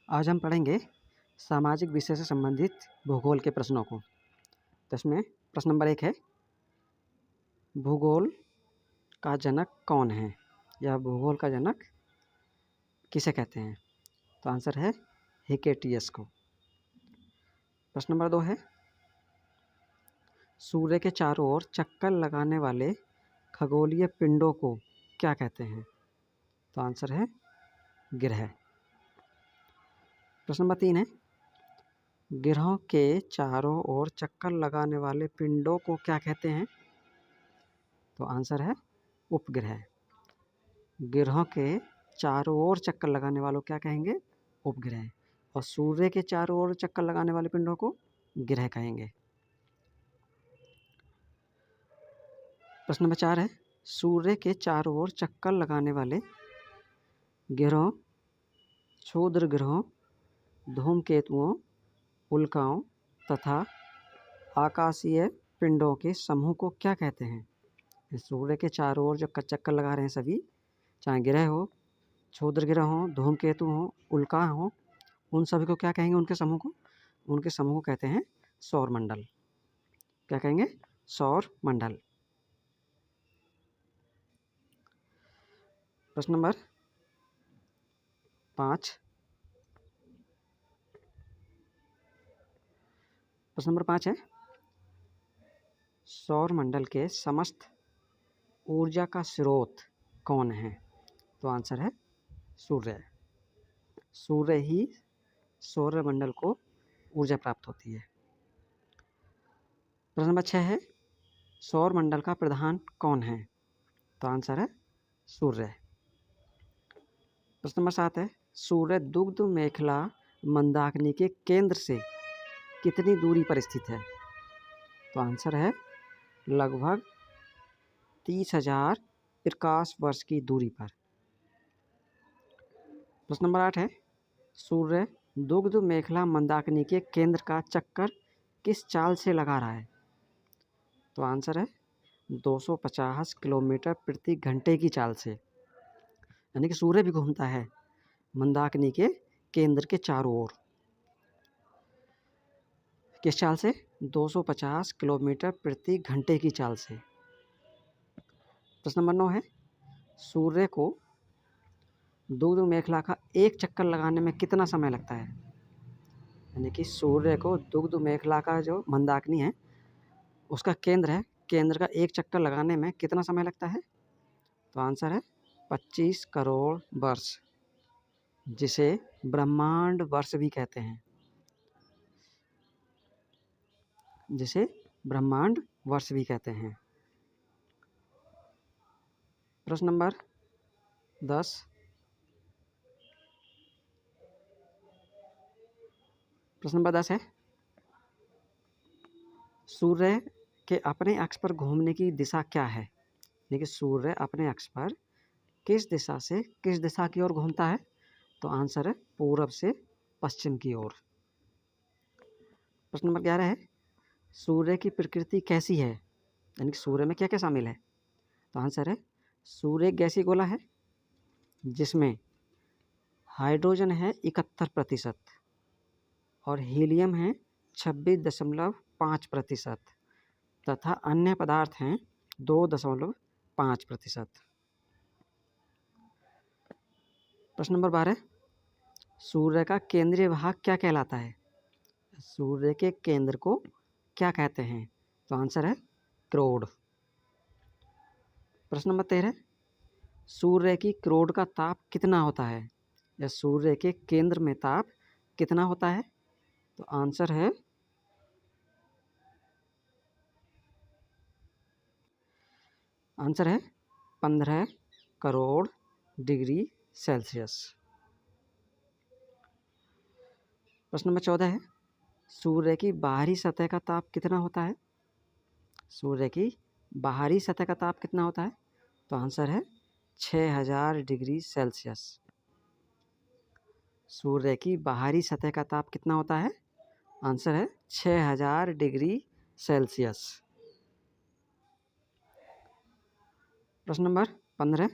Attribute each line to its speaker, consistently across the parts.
Speaker 1: आज हम पढ़ेंगे सामाजिक विषय से संबंधित भूगोल के प्रश्नों को। तो इसमें प्रश्न नंबर 1 है, भूगोल का जनक कौन है या भूगोल का जनक किसे कहते हैं? तो आंसर है हिकेटियस को। प्रश्न नंबर 2 है, सूर्य के चारों ओर चक्कर लगाने वाले खगोलीय पिंडों को क्या कहते हैं? तो आंसर है ग्रह। प्रश्न नंबर 3 है, ग्रहों के चारों ओर चक्कर लगाने वाले पिंडों को क्या कहते हैं? तो आंसर है उपग्रह। ग्रहों के चारों ओर चक्कर लगाने वालों क्या कहेंगे? उपग्रह। और सूर्य के चारों ओर चक्कर लगाने वाले पिंडों को ग्रह कहेंगे। प्रश्न नंबर 4 है, सूर्य के चारों ओर चक्कर लगाने वाले ग्रहों, क्षुद्र ग्रहों, धूमकेतुओं, उल्काओं तथा आकाशीय पिंडों के समूह को क्या कहते हैं? सूर्य के चारों ओर जो चक्कर लगा रहे हैं सभी, चाहे ग्रह हो, क्षुद्र ग्रह हो, धूमकेतु हो, उल्का हो, उन सभी को क्या कहेंगे? उनके समूह को कहते हैं सौरमंडल। क्या कहेंगे? सौरमंडल। प्रश्न नंबर 5 है, सौरमंडल के समस्त ऊर्जा का स्रोत कौन है? तो आंसर है सूर्य। सूर्य ही सौरमंडल को ऊर्जा प्राप्त होती है। प्रश्न नंबर 6 है, सौरमंडल का प्रधान कौन है? तो आंसर है सूर्य। प्रश्न नंबर 7 है, सूर्य दुग्ध मेखला मंदाकिनी के केंद्र से कितनी दूरी पर स्थित है? तो आंसर है लगभग 30,000 प्रकाश वर्ष की दूरी पर। प्रश्न नंबर 8 है, सूर्य दुग्ध मेखला मंदाकिनी के केंद्र का चक्कर किस चाल से लगा रहा है? तो आंसर है 250 किलोमीटर प्रति घंटे की चाल से। यानी कि सूर्य भी घूमता है मंदाकिनी के केंद्र के चारों ओर। किस चाल से? 250 किलोमीटर प्रति घंटे की चाल से। प्रश्न नंबर 9 है, सूर्य को दुग्ध मेखला का एक चक्कर लगाने में कितना समय लगता है? यानी कि सूर्य को दुग्ध मेखला का जो मंदाकिनी है उसका केंद्र है, केंद्र का एक चक्कर लगाने में कितना समय लगता है? तो आंसर है 25 करोड़ वर्ष, जिसे ब्रह्मांड वर्ष भी कहते हैं। प्रश्न नंबर 10, है, सूर्य के अपने अक्ष पर घूमने की दिशा क्या है? यानी कि सूर्य अपने अक्ष पर किस दिशा की ओर घूमता है? तो आंसर है पूरब से पश्चिम की ओर। प्रश्न नंबर 11 है, सूर्य की प्रकृति कैसी है? यानी कि सूर्य में क्या क्या शामिल है? तो आंसर है सूर्य गैसीय गोला है जिसमें हाइड्रोजन है 71% और हीलियम है 26.5% तथा अन्य पदार्थ हैं 2.5%। प्रश्न नंबर 12, सूर्य का केंद्रीय भाग क्या कहलाता है? सूर्य के केंद्र को क्या कहते हैं? तो आंसर है क्रोड। प्रश्न नंबर 13, सूर्य की क्रोड का ताप कितना होता है? या सूर्य के केंद्र में ताप कितना होता है? तो आंसर है 15 करोड़ डिग्री सेल्सियस। प्रश्न नंबर 14 है, सूर्य की बाहरी सतह का ताप कितना होता है? सूर्य की बाहरी सतह का ताप कितना होता है? तो आंसर है 6000 डिग्री सेल्सियस। सूर्य की बाहरी सतह का ताप कितना होता है? आंसर है 6000 डिग्री सेल्सियस। प्रश्न नंबर 15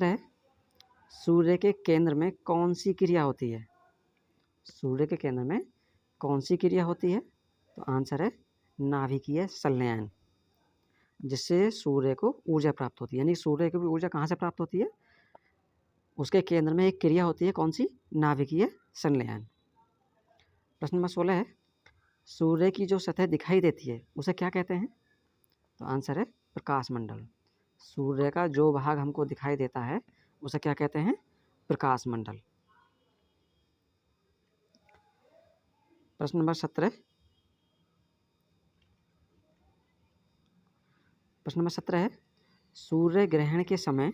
Speaker 1: है, सूर्य के केंद्र में कौन सी क्रिया होती है? सूर्य के केंद्र में कौन सी क्रिया होती है? तो आंसर है नाभिकीय संलयन, जिससे सूर्य को ऊर्जा प्राप्त होती है। यानी सूर्य को भी ऊर्जा कहाँ से प्राप्त होती है? उसके केंद्र में एक क्रिया होती है, कौन सी? नाभिकीय संलयन। प्रश्न नंबर 16 है, सूर्य की जो सतह दिखाई देती है उसे क्या कहते हैं? तो आंसर है प्रकाश मंडल। सूर्य का जो भाग हमको दिखाई देता है उसे क्या कहते हैं? प्रकाश मंडल। प्रश्न नंबर 17। प्रश्न नंबर 17 है, सूर्य ग्रहण के समय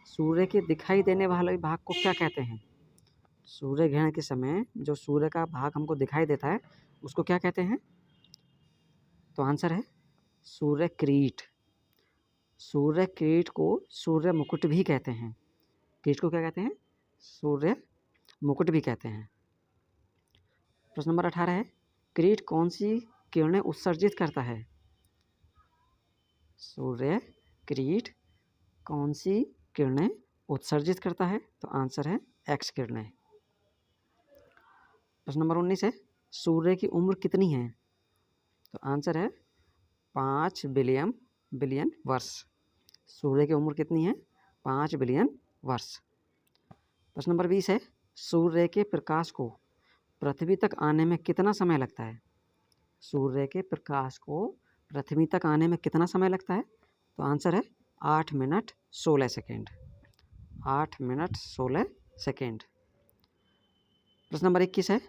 Speaker 1: सूर्य के दिखाई देने वाले भाग को क्या कहते हैं? सूर्य ग्रहण के समय जो सूर्य का भाग हमको दिखाई देता है उसको क्या कहते हैं? तो आंसर है सूर्य किरीट। सूर्य किरीट को सूर्य मुकुट भी कहते हैं। किरीट को क्या कहते हैं? सूर्य मुकुट भी कहते हैं। प्रश्न नंबर 18 है, किरीट कौन सी किरणें उत्सर्जित करता है? सूर्य किरीट कौन सी किरणें उत्सर्जित करता है? तो आंसर है एक्स किरणें। प्रश्न नंबर 19 है, सूर्य की उम्र कितनी है? तो आंसर है 5 बिलियन वर्ष। सूर्य की उम्र कितनी है? 5 बिलियन वर्ष। प्रश्न नंबर 20 है, सूर्य के प्रकाश को पृथ्वी तक आने में कितना समय लगता है? सूर्य के प्रकाश को पृथ्वी तक आने में कितना समय लगता है? तो आंसर है 8 मिनट 16 सेकेंड। 8 minute 16 second. प्रश्न नंबर 21 है,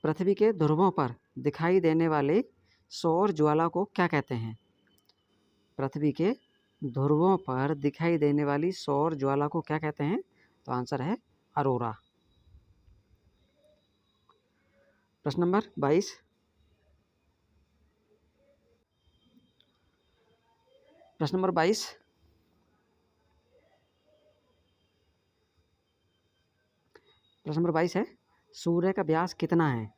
Speaker 1: पृथ्वी के ध्रुवों पर दिखाई देने वाले सौर ज्वाला को क्या कहते हैं? पृथ्वी के ध्रुवों पर दिखाई देने वाली सौर ज्वाला को क्या कहते हैं? तो आंसर है अरोरा। प्रश्न नंबर 22। प्रश्न नंबर 22। प्रश्न नंबर 22 है, सूर्य का व्यास कितना है?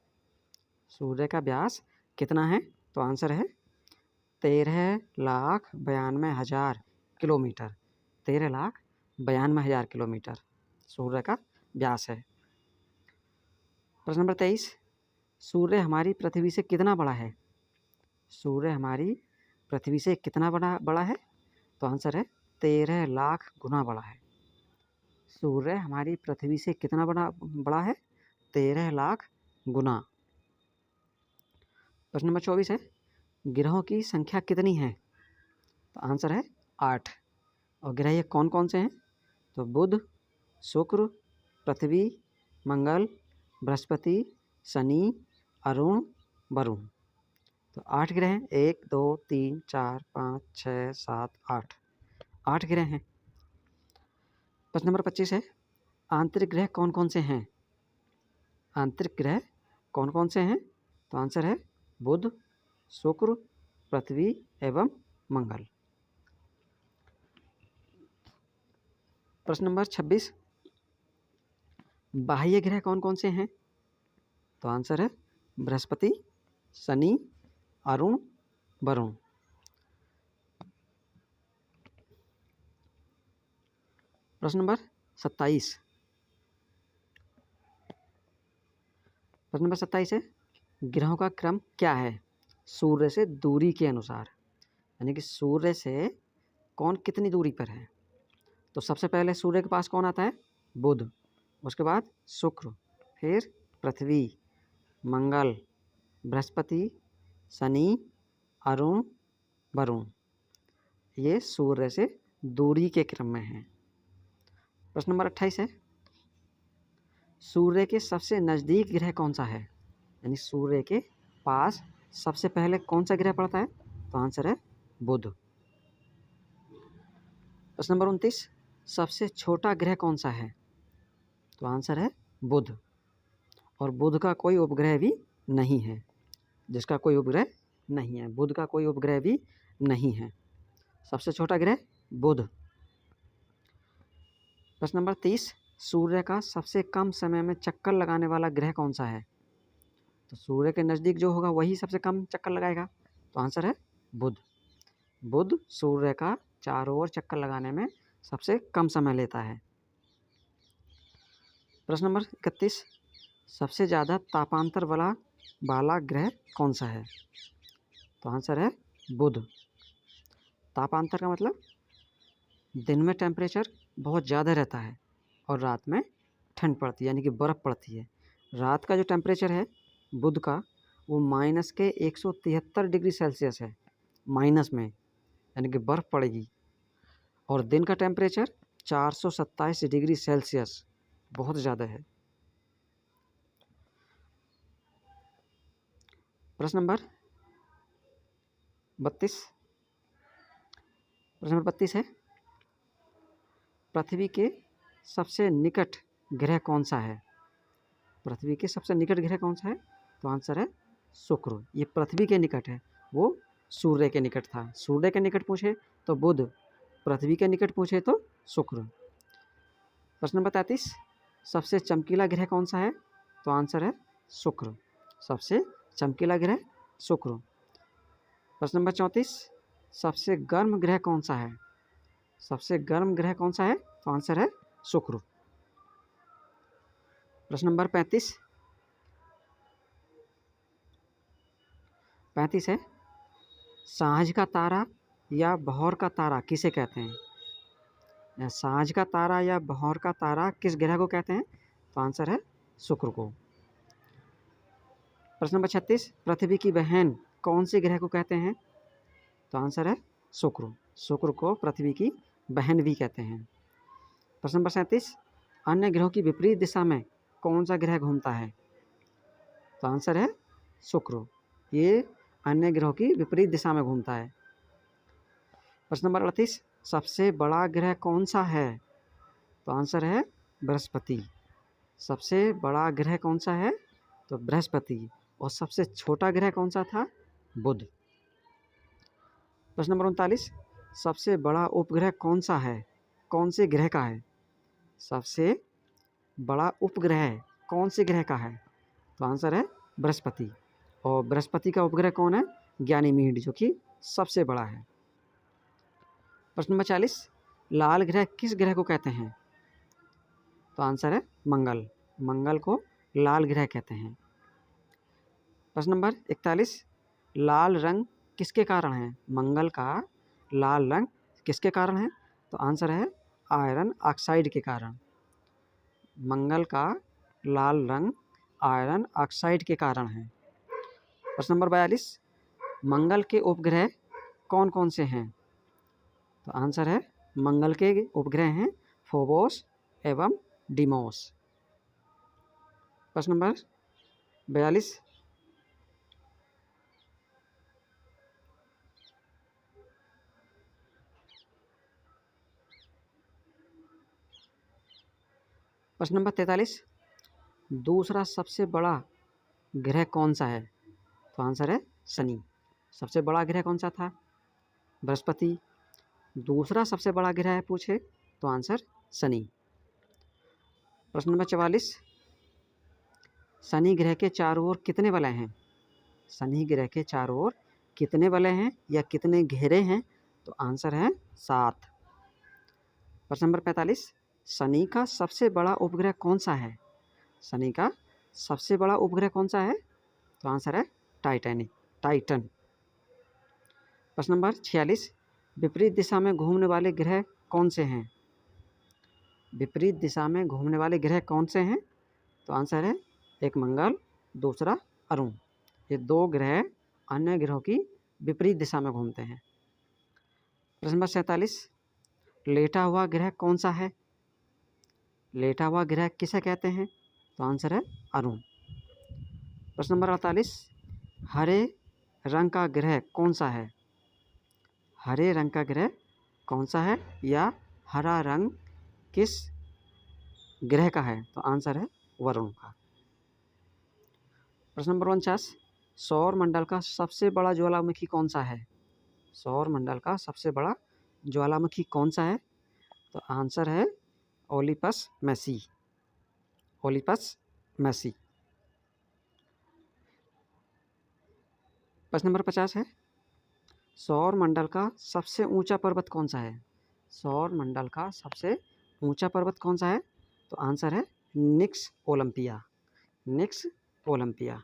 Speaker 1: सूर्य का व्यास कितना है? तो आंसर है 13,92,000 किलोमीटर। 13,92,000 किलोमीटर सूर्य का व्यास है। प्रश्न नंबर 23, सूर्य हमारी पृथ्वी से कितना बड़ा है? सूर्य हमारी पृथ्वी से कितना बड़ा है? तो आंसर है 13 लाख गुना बड़ा है। सूर्य हमारी पृथ्वी से कितना बड़ा है? 13 लाख गुना। प्रश्न नंबर 24 है, ग्रहों की संख्या कितनी है? तो आंसर है 8। और ग्रह ये कौन कौन से हैं? तो बुध, शुक्र, पृथ्वी, मंगल, बृहस्पति, शनि, अरुण, वरुण। तो 8 ग्रह हैं। 1 2 3 4 5 6 7 8। 8 ग्रह हैं। प्रश्न नंबर 25 है, आंतरिक ग्रह कौन कौन से हैं? आंतरिक ग्रह कौन कौन से हैं? तो आंसर है बुध, शुक्र, पृथ्वी एवं मंगल। प्रश्न नंबर 26, बाह्य ग्रह कौन कौन से हैं? तो आंसर है बृहस्पति, शनि, अरुण, वरुण। प्रश्न नंबर 27। प्रश्न नंबर 27 है, ग्रहों का क्रम क्या है सूर्य से दूरी के अनुसार? यानी कि सूर्य से कौन कितनी दूरी पर है? तो सबसे पहले सूर्य के पास कौन आता है? बुध, उसके बाद शुक्र, फिर पृथ्वी, मंगल, बृहस्पति, शनि, अरुण, वरुण। ये सूर्य से दूरी के क्रम में हैं। प्रश्न नंबर 28 है, सूर्य के सबसे नज़दीक ग्रह कौन सा है? यानी सूर्य के पास सबसे पहले कौन सा ग्रह पड़ता है? तो आंसर है बुध। प्रश्न नंबर 29, सबसे छोटा ग्रह कौन सा है? तो आंसर है बुध। और बुध का कोई उपग्रह भी नहीं है, जिसका कोई उपग्रह नहीं है। बुध का कोई उपग्रह भी नहीं है। सबसे छोटा ग्रह बुध। प्रश्न नंबर 30, सूर्य का सबसे कम समय में चक्कर लगाने वाला ग्रह कौन सा है? तो सूर्य के नज़दीक जो होगा वही सबसे कम चक्कर लगाएगा। तो आंसर है बुध। बुध सूर्य का चारों ओर चक्कर लगाने में सबसे कम समय लेता है। प्रश्न नंबर 31, सबसे ज़्यादा तापांतर वाला ग्रह कौन सा है? तो आंसर है बुध। तापांतर का मतलब दिन में टेम्परेचर बहुत ज़्यादा रहता है और रात में ठंड पड़ती है, यानी कि बर्फ़ पड़ती है। रात का जो टेम्परेचर है बुध का, वो माइनस के 173 डिग्री सेल्सियस है, माइनस में, यानी कि बर्फ़ पड़ेगी। और दिन का टेम्परेचर 427 डिग्री सेल्सियस, बहुत ज़्यादा है। प्रश्न नंबर 32, प्रश्न नंबर 32 है, पृथ्वी के सबसे निकट ग्रह कौन सा है? पृथ्वी के सबसे निकट ग्रह कौन सा है? तो आंसर है शुक्र। ये पृथ्वी के निकट है, वो सूर्य के निकट था। सूर्य के निकट पूछे तो बुध, पृथ्वी के निकट पूछे तो शुक्र। प्रश्न नंबर 33, सबसे चमकीला ग्रह कौन सा है? तो आंसर है शुक्र। सबसे चमकीला ग्रह शुक्र। प्रश्न नंबर 34, सबसे गर्म ग्रह कौन सा है? सबसे गर्म ग्रह कौन सा है? तो आंसर है शुक्र। प्रश्न नंबर 35 है, सांझ का तारा या भौर का तारा किसे कहते हैं? या सांझ का तारा या भौर का तारा किस ग्रह को कहते हैं? तो आंसर है शुक्र को। प्रश्न नंबर 36, पृथ्वी की बहन कौन से ग्रह को कहते हैं? तो आंसर है शुक्र। शुक्र को पृथ्वी की बहन भी कहते हैं। प्रश्न नंबर 37, अन्य ग्रहों की विपरीत दिशा में कौन सा ग्रह घूमता है? तो आंसर है शुक्र। ये अन्य ग्रहों की विपरीत दिशा में घूमता है। प्रश्न नंबर 38, सबसे बड़ा ग्रह कौन सा है? तो आंसर है बृहस्पति। सबसे बड़ा ग्रह कौन सा है? तो बृहस्पति। और सबसे छोटा ग्रह कौन सा था? बुध। प्रश्न नंबर 39, सबसे बड़ा उपग्रह कौन सा है? कौन से ग्रह का है? सबसे बड़ा उपग्रह कौन से ग्रह का है? तो आंसर है बृहस्पति। और बृहस्पति का उपग्रह कौन है? गैनीमीड, जो कि सबसे बड़ा है। प्रश्न नंबर 40, लाल ग्रह किस ग्रह को कहते हैं? तो आंसर है मंगल। मंगल को लाल ग्रह कहते हैं। प्रश्न नंबर 41, लाल रंग किसके कारण है? मंगल का लाल रंग किसके कारण है? तो आंसर है आयरन ऑक्साइड के कारण। मंगल का लाल रंग आयरन ऑक्साइड के कारण है। प्रश्न नंबर 42, मंगल के उपग्रह कौन कौन से हैं? तो आंसर है मंगल के उपग्रह हैं फोबोस एवं डिमोस। प्रश्न नंबर 42, प्रश्न नंबर 43, दूसरा सबसे बड़ा ग्रह कौन सा है? तो आंसर है शनि। सबसे बड़ा ग्रह कौन सा था? बृहस्पति। दूसरा सबसे बड़ा ग्रह पूछे तो आंसर शनि। प्रश्न नंबर 44, शनि ग्रह के चारों ओर कितने वलय हैं? शनि ग्रह के चारों ओर कितने वलय हैं या कितने घेरे हैं? तो आंसर है 7। प्रश्न नंबर 45, शनि का सबसे बड़ा उपग्रह कौन सा है? शनि का सबसे बड़ा उपग्रह कौन सा है? तो आंसर है टाइटन। प्रश्न नंबर 46, विपरीत दिशा में घूमने वाले ग्रह कौन से हैं? विपरीत दिशा में घूमने वाले ग्रह कौन से हैं? तो आंसर है एक मंगल, दूसरा अरुण। ये दो ग्रह अन्य ग्रहों की विपरीत दिशा में घूमते हैं। प्रश्न नंबर 47, लेटा हुआ ग्रह कौन सा है? लेटा हुआ ग्रह किसे कहते हैं? तो आंसर है अरुण। प्रश्न नंबर 48, हरे रंग का ग्रह कौन सा है? हरे रंग का ग्रह कौन सा है या हरा रंग किस ग्रह का है? तो आंसर है वरुण का। प्रश्न नंबर 49, सौर मंडल का सबसे बड़ा ज्वालामुखी कौन सा है? सौर मंडल का सबसे बड़ा ज्वालामुखी कौन सा है? तो आंसर है ओलिपस मैसी। ओलिपस मैसी। प्रश्न नंबर 50 है, सौर मंडल का सबसे ऊंचा पर्वत कौन सा है? सौर मंडल का सबसे ऊंचा पर्वत कौन सा है? तो आंसर है निक्स ओलंपिया, निक्स ओलंपिया।